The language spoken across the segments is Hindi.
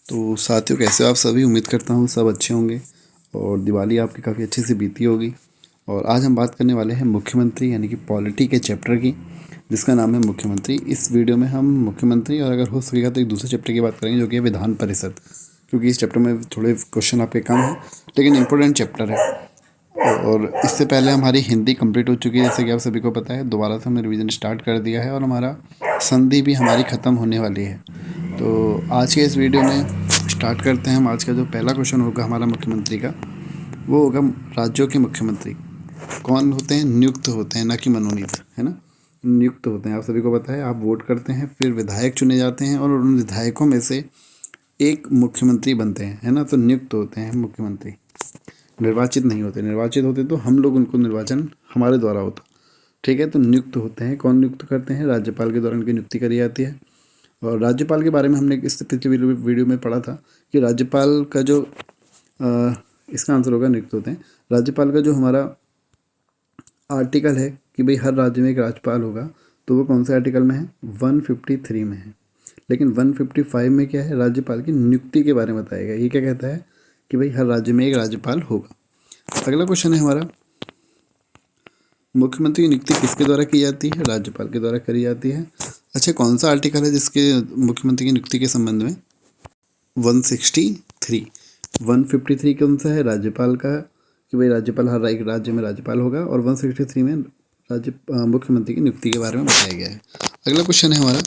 तो साथियों, कैसे हो आप सभी? उम्मीद करता हूँ सब अच्छे होंगे और दिवाली आपकी काफ़ी अच्छे से बीती होगी। और आज हम बात करने वाले हैं मुख्यमंत्री यानी कि पॉलिटी के चैप्टर की, जिसका नाम है मुख्यमंत्री। इस वीडियो में हम मुख्यमंत्री और अगर हो सकेगा तो एक दूसरे चैप्टर की बात करेंगे जो कि है विधान परिषद, क्योंकि इस चैप्टर में थोड़े क्वेश्चन आपके कम हैं लेकिन इंपॉर्टेंट चैप्टर है। और इससे पहले हमारी हिंदी कंप्लीट हो चुकी है, जैसे कि आप सभी को पता है। दोबारा से हमने रिवीजन स्टार्ट कर दिया है और हमारा संधि भी हमारी ख़त्म होने वाली है। तो आज के इस वीडियो में स्टार्ट करते हैं हम। आज का जो पहला क्वेश्चन होगा हमारा मुख्यमंत्री का, वो होगा राज्यों के मुख्यमंत्री कौन होते हैं? नियुक्त होते हैं, ना कि मनोनीत, है ना। नियुक्त होते हैं, आप सभी को पता है। आप वोट करते हैं, फिर विधायक चुने जाते हैं और उन विधायकों में से एक मुख्यमंत्री बनते हैं, है ना। तो नियुक्त होते हैं मुख्यमंत्री, निर्वाचित नहीं होते। निर्वाचित होते तो हम लोग उनको निर्वाचन हमारे द्वारा होता, ठीक है। तो नियुक्त होते हैं। कौन नियुक्त करते हैं? राज्यपाल के द्वारा उनकी नियुक्ति करी जाती है। और राज्यपाल के बारे में हमने इससे पिछले वीडियो में पढ़ा था कि राज्यपाल का जो इसका आंसर होगा नियुक्त होते हैं। राज्यपाल का जो हमारा आर्टिकल है कि भाई हर राज्य में एक राज्यपाल होगा, तो वो कौन से आर्टिकल में है? 153 में है। लेकिन 155 में क्या है? राज्यपाल की नियुक्ति के बारे में बताएगा। ये क्या कहता है कि भाई हर राज्य में एक राज्यपाल होगा। अगला क्वेश्चन है हमारा, मुख्यमंत्री की नियुक्ति किसके द्वारा की जाती है? राज्यपाल के द्वारा करी जाती है। अच्छा, कौन सा आर्टिकल है जिसके मुख्यमंत्री की नियुक्ति के संबंध में? 163। 153 कौन सा है? राज्यपाल का, कि भाई राज्यपाल हर एक राज्य में राज्यपाल होगा। और 163 में मुख्यमंत्री की नियुक्ति के बारे में बताया गया है। अगला क्वेश्चन है हमारा,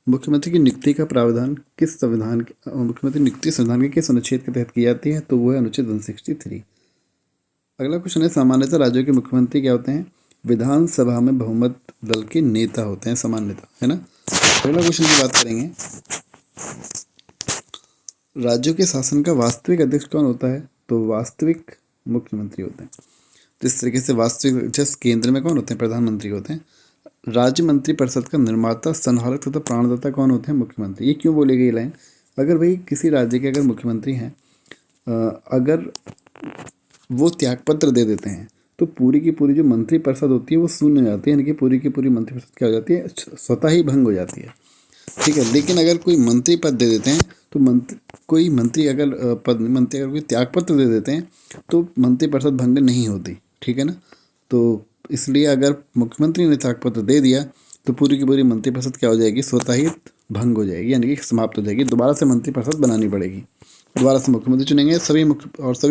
मुख्यमंत्री की नियुक्ति का प्रावधान किस संविधान मुख्यमंत्री नियुक्ति संविधान के किस अनुच्छेद के तहत की जाती है? तो वो है अनुच्छेद 163। अगला क्वेश्चन है, सामान्यतः राज्यों के मुख्यमंत्री क्या होते हैं? विधानसभा में बहुमत दल के नेता होते हैं, सामान्यतः, है ना। अगला क्वेश्चन की बात करेंगे, राज्यों के शासन का वास्तविक अध्यक्ष कौन होता है? तो वास्तविक मुख्यमंत्री होते हैं। तो इस तरीके से वास्तविक जस्ट केंद्र में कौन होते हैं? प्रधानमंत्री होते हैं। राज्य मंत्री परिषद का निर्माता, संहारक तथा प्राणदाता कौन होते हैं? मुख्यमंत्री। ये क्यों बोली गई लाइन? अगर भाई किसी राज्य के अगर मुख्यमंत्री हैं, अगर वो त्यागपत्र दे देते हैं तो पूरी की पूरी जो मंत्री परिषद होती है वो शून्य हो जाती है, यानी कि पूरी की पूरी मंत्री परिषद क्या हो जाती है? स्वतः ही भंग हो जाती है, ठीक है। लेकिन अगर कोई मंत्री पद दे देते हैं तो मंत्री अगर कोई त्यागपत्र दे देते हैं तो मंत्री परिषद भंग नहीं होती, ठीक है ना। तो इसलिए अगर मुख्यमंत्री ने त्यागपत्र दे दिया तो पूरी की पूरी मंत्री परिषद क्या हो जाएगी? स्वतः ही भंग हो जाएगी, यानी कि समाप्त हो जाएगी। दोबारा से मंत्री परिषद बनानी पड़ेगी, दोबारा से मुख्यमंत्री चुनेंगे, सभी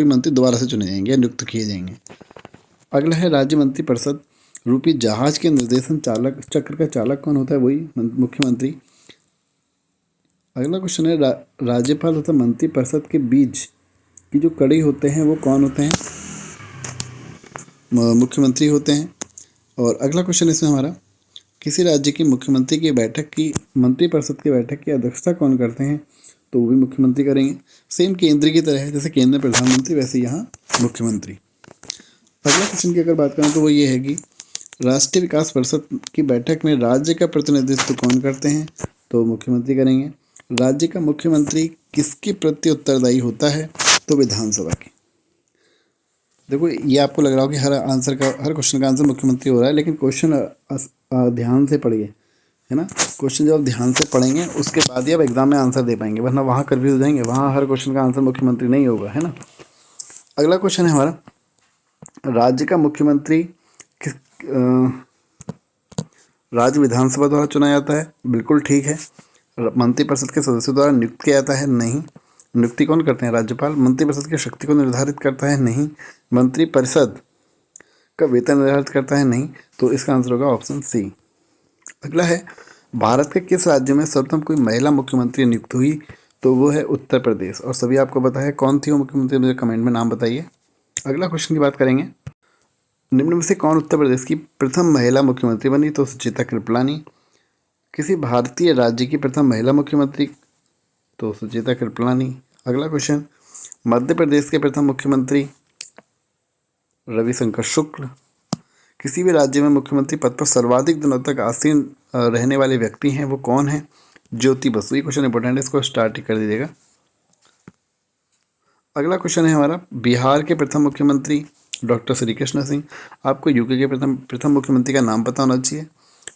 मंत्री दोबारा से चुने जाएंगे, नियुक्त किए जाएंगे। अगला है, राज्य मंत्री परिषद रूपी जहाज के निर्देशन चालक चक्र का चालक कौन होता है? वही मुख्यमंत्री। अगला क्वेश्चन है, राज्यपाल तथा मंत्री परिषद के बीच की जो कड़ी होते हैं वो कौन होते हैं? मुख्यमंत्री होते हैं। और अगला क्वेश्चन इसमें हमारा, किसी राज्य की मुख्यमंत्री की बैठक की मंत्री परिषद की बैठक की अध्यक्षता कौन करते हैं? तो वो भी मुख्यमंत्री करेंगे। सेम केंद्र की तरह है, जैसे केंद्र में प्रधानमंत्री वैसे यहाँ मुख्यमंत्री। अगला क्वेश्चन की अगर बात करें तो वो ये है कि राष्ट्रीय विकास परिषद की बैठक में राज्य का प्रतिनिधित्व कौन करते हैं? तो मुख्यमंत्री करेंगे। राज्य का मुख्यमंत्री किसके प्रति उत्तरदायी होता है? तो विधानसभा की। देखो, ये आपको लग रहा हो कि हर क्वेश्चन का आंसर मुख्यमंत्री हो रहा है, लेकिन क्वेश्चन ध्यान से पढ़िए, है ना। क्वेश्चन जब आप ध्यान से पढ़ेंगे उसके बाद ही आप एग्जाम में आंसर दे पाएंगे, वरना वहाँ कन्फ्यूज हो जाएंगे। वहाँ हर क्वेश्चन का आंसर मुख्यमंत्री नहीं होगा, है ना। अगला क्वेश्चन है हमारा, राज्य का मुख्यमंत्री किस राज्य विधानसभा द्वारा चुना जाता है? बिल्कुल ठीक है। मंत्री परिषद के सदस्यों द्वारा नियुक्त किया जाता है? नहीं। नियुक्ति कौन करते हैं? राज्यपाल। मंत्री परिषद की शक्ति को निर्धारित करता है? नहीं। मंत्री परिषद का वेतन निर्धारित करता है? नहीं। तो इसका आंसर होगा ऑप्शन सी। अगला है, भारत के किस राज्य में सर्वप्रथम कोई महिला मुख्यमंत्री नियुक्त हुई? तो वो है उत्तर प्रदेश। और सभी आपको पता है कौन थी वो मुख्यमंत्री, मुझे कमेंट में नाम बताइए। अगला क्वेश्चन की बात करेंगे, निम्न में से कौन उत्तर प्रदेश की प्रथम महिला मुख्यमंत्री बनी? तो सुचेता कृपलानी। किसी भारतीय राज्य की प्रथम महिला मुख्यमंत्री? तो सुचेता कृपलानी। अगला क्वेश्चन, मध्य प्रदेश के प्रथम मुख्यमंत्री? रविशंकर शुक्ल। किसी भी राज्य में मुख्यमंत्री पद पर सर्वाधिक दिनों तक आसीन रहने वाले व्यक्ति हैं, वो कौन है? ज्योति बसु। ये क्वेश्चन इंपॉर्टेंट है, इसको स्टार्ट कर दीजिएगा। अगला क्वेश्चन है हमारा, बिहार के प्रथम मुख्यमंत्री? डॉक्टर श्री कृष्ण सिंह। आपको यूपी के प्रथम मुख्यमंत्री का नाम पता होना चाहिए,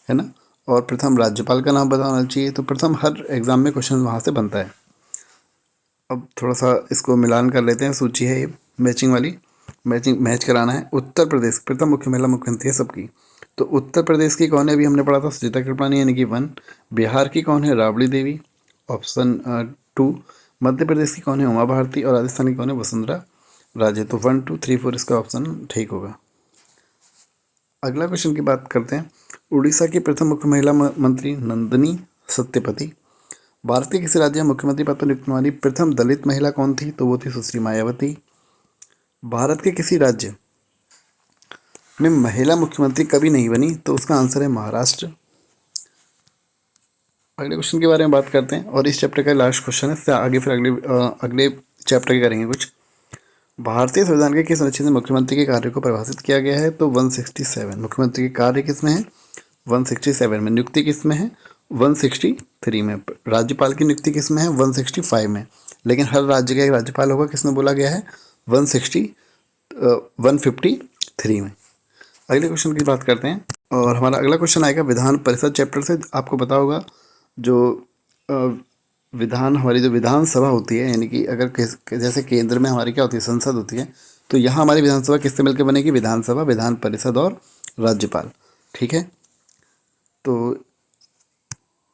है ना। और प्रथम राज्यपाल का नाम पता होना चाहिए। तो प्रथम हर एग्जाम में क्वेश्चन वहाँ से बनता है। अब थोड़ा सा इसको मिलान कर लेते हैं। सूची है ये मैचिंग वाली, मैच कराना है। उत्तर प्रदेश प्रथम महिला मुख्यमंत्री है सबकी। तो उत्तर प्रदेश की कौन है, अभी हमने पढ़ा था सुचिता कृपलानी यानी कि 1। बिहार की कौन है, राबड़ी देवी, ऑप्शन 2। मध्य प्रदेश की कौन है, उमा भारती। और राजस्थान की कौन है, वसुंधरा राजे। तो 1 2 3 4 इसका ऑप्शन ठीक होगा। अगला क्वेश्चन की बात करते हैं। उड़ीसा की प्रथम मुख्य महिला मंत्री नंदिनी सत्यपति। भारत के किसी राज्य में मुख्यमंत्री पद पर नियुक्त होने वाली प्रथम दलित महिला कौन थी, तो वो थी सुश्री मायावती। भारत के किसी राज्य में महिला मुख्यमंत्री कभी नहीं बनी, तो उसका आंसर है महाराष्ट्र। अगले क्वेश्चन के बारे में बात करते हैं और इस चैप्टर का लास्ट क्वेश्चन है। इससे आगे फिर अगले चैप्टर के करेंगे कुछ। भारतीय संविधान के किस अनुच्छेद में मुख्यमंत्री के कार्य को परिभाषित किया गया है, तो 167। मुख्यमंत्री के कार्य किसमें है, 167 में। नियुक्ति किसमें है, 163 में। राज्यपाल की नियुक्ति किसमें है, 165 में। लेकिन हर राज्य का एक राज्यपाल होगा, किसमें बोला गया है, 153 में। अगले क्वेश्चन की बात करते हैं और हमारा अगला क्वेश्चन आएगा विधान परिषद चैप्टर से। आपको पता होगा जो हमारी जो विधानसभा होती है, यानी कि अगर जैसे केंद्र में हमारी क्या होती है, संसद होती है, तो यहाँ हमारी विधानसभा किससे मिलकर बनेगी, विधानसभा, विधान परिषद और राज्यपाल। ठीक है, तो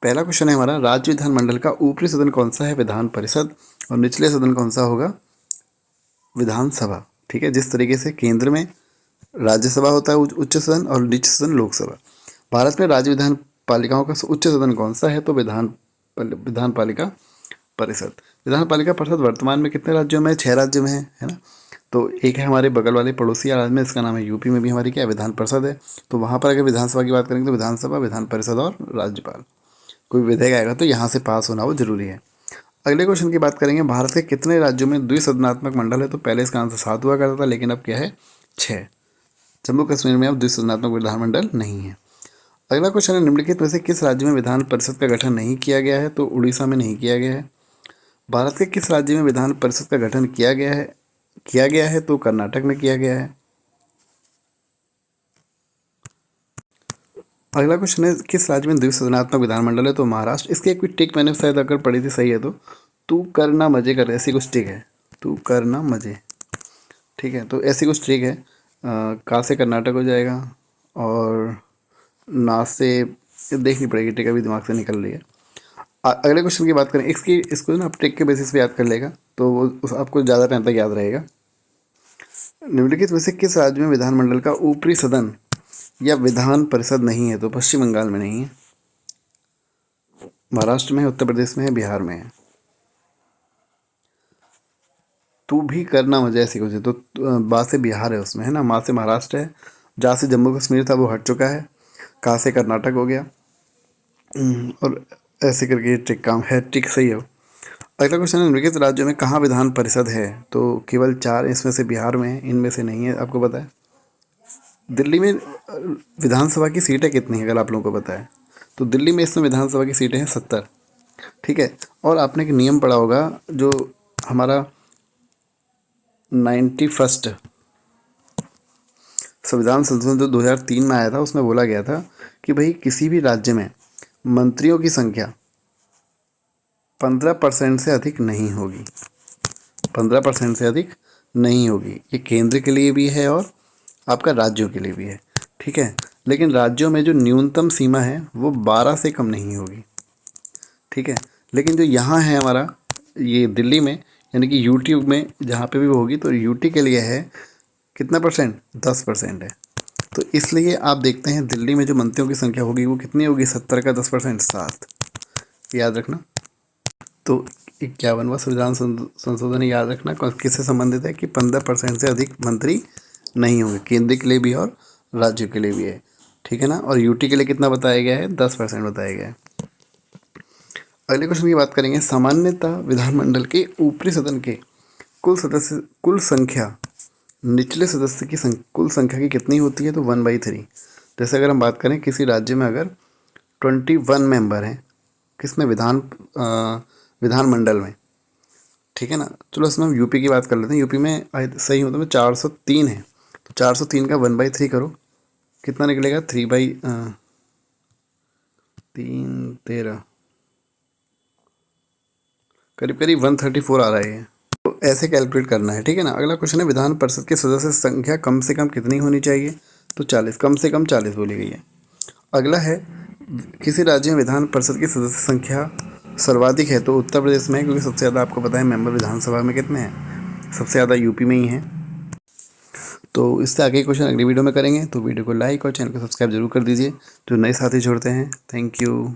पहला क्वेश्चन है हमारा, राज्य विधानमंडल का ऊपरी सदन कौन सा है, विधान परिषद। और निचले सदन कौन सा होगा, विधानसभा। ठीक है, जिस तरीके से केंद्र में राज्यसभा होता है उच्च सदन और निचले सदन लोकसभा। भारत में राज्य विधान पालिकाओं का उच्च सदन कौन सा है, तो विधान पालिका परिषद। विधान पालिका परिषद वर्तमान में कितने राज्यों में है, 6 राज्यों में है ना। तो एक है हमारे बगल वाले पड़ोसी राज्य में, इसका नाम है यूपी में भी हमारी क्या है, विधान परिषद है। तो वहाँ पर अगर विधानसभा की बात करेंगे तो विधानसभा, विधान परिषद और राज्यपाल। कोई विधेयक आएगा तो यहाँ से पास होना वो जरूरी है। अगले क्वेश्चन की बात करेंगे, भारत के कितने राज्यों में द्विसदनात्मक मंडल है, तो पहले इसका आंसर 7 हुआ करता था, लेकिन अब क्या है, 6। जम्मू कश्मीर में अब द्विसदनात्मक विधानमंडल नहीं है। अगला क्वेश्चन है, निम्नलिखित में से किस राज्य में विधान परिषद का गठन नहीं किया गया है, तो उड़ीसा में नहीं किया गया है। भारत के किस राज्य में विधान परिषद का गठन किया गया है, तो कर्नाटक में किया गया है। अगला क्वेश्चन है, किस राज्य में द्विसदनात्मक विधानमंडल है, तो महाराष्ट्र। इसकी एक टिक मैंने शायद अगर पढ़ी थी, सही है तो, तू करना मजे कर, ऐसी कुछ टिक है, तू करना मजे। ठीक है, तो ऐसी कुछ टिक है। का से कर्नाटक हो जाएगा और ना से देखनी पड़ेगी, टिक अभी दिमाग से निकल रही है। अगले क्वेश्चन की बात करें, इसको ना आप टिक के बेसिस पे याद कर लेगा, तो वो आपको ज़्यादा टाइम तक याद रहेगा। निम्नलिखित में से किस राज्य में विधानमंडल का ऊपरी सदन या विधान परिषद नहीं है, तो पश्चिम बंगाल में नहीं है, महाराष्ट्र में है, उत्तर प्रदेश में है, बिहार में है। तू भी करना मुझे ऐसी कुछ है, तो बा से बिहार है उसमें, है ना। माँ से महाराष्ट्र है, जा से जम्मू कश्मीर था वो हट चुका है, का से कर्नाटक हो गया, और ऐसे करके टिक काम है, टिक सही है। अगला क्वेश्चन है, निम्नलिखित राज्यों में कहाँ विधान परिषद है, तो केवल 4, इसमें से बिहार में है, इनमें से नहीं है, आपको पता है। दिल्ली में विधानसभा की सीटें कितनी है, अगर आप लोगों को पता है, तो दिल्ली में इसमें विधानसभा की सीटें हैं 70। ठीक है, और आपने एक नियम पढ़ा होगा, जो हमारा 91 संविधान संशोधन जो 2003 में आया था, उसमें बोला गया था कि भाई किसी भी राज्य में मंत्रियों की संख्या 15% से अधिक नहीं होगी, 15% से अधिक नहीं होगी। ये केंद्र के लिए भी है और आपका राज्यों के लिए भी है। ठीक है, लेकिन राज्यों में जो न्यूनतम सीमा है वो 12 से कम नहीं होगी। ठीक है, लेकिन जो यहाँ है हमारा ये दिल्ली में, यानी कि यूटी में जहाँ पे भी वो होगी, तो यूटी के लिए है कितना परसेंट, 10% है। तो इसलिए आप देखते हैं दिल्ली में जो मंत्रियों की संख्या होगी वो कितनी होगी, 70 का 10%, 7। याद रखना। तो 51वां संविधान संशोधन याद रखना किससे संबंधित है, कि 15% से अधिक मंत्री नहीं होंगे, केंद्र के लिए भी और राज्यों के लिए भी है। ठीक है ना, और यूटी के लिए कितना बताया गया है, 10% बताया गया है। अगले क्वेश्चन की बात करेंगे, सामान्यतः विधानमंडल के ऊपरी सदन के कुल संख्या निचले सदस्य की कुल संख्या की कितनी होती है, तो 1/3। जैसे अगर हम बात करें किसी राज्य में अगर 21 मेंबर हैं, किसमें, विधानमंडल में। ठीक है ना, चलो इसमें हम यूपी की बात कर लेते हैं। यूपी में सही हो तो 403 है, तो 403 का 1/3 करो, कितना निकलेगा, 3/3 13 करीब करीब 134 आ रहा है ये। तो ऐसे कैलकुलेट करना है, ठीक है ना। अगला क्वेश्चन है विधान परिषद के सदस्य संख्या कम से कम कितनी होनी चाहिए, तो 40, कम से कम 40 बोली गई है। अगला है किसी राज्य में विधान परिषद की सदस्य संख्या सर्वाधिक है, तो उत्तर प्रदेश में, क्योंकि सबसे ज़्यादा आपको पता है मेंबर विधानसभा में कितने हैं, सबसे ज़्यादा यूपी में ही हैं। तो इससे आगे क्वेश्चन अगली वीडियो में करेंगे, तो वीडियो को लाइक और चैनल को सब्सक्राइब जरूर कर दीजिए। जो नए साथी जुड़ते हैं, थैंक यू।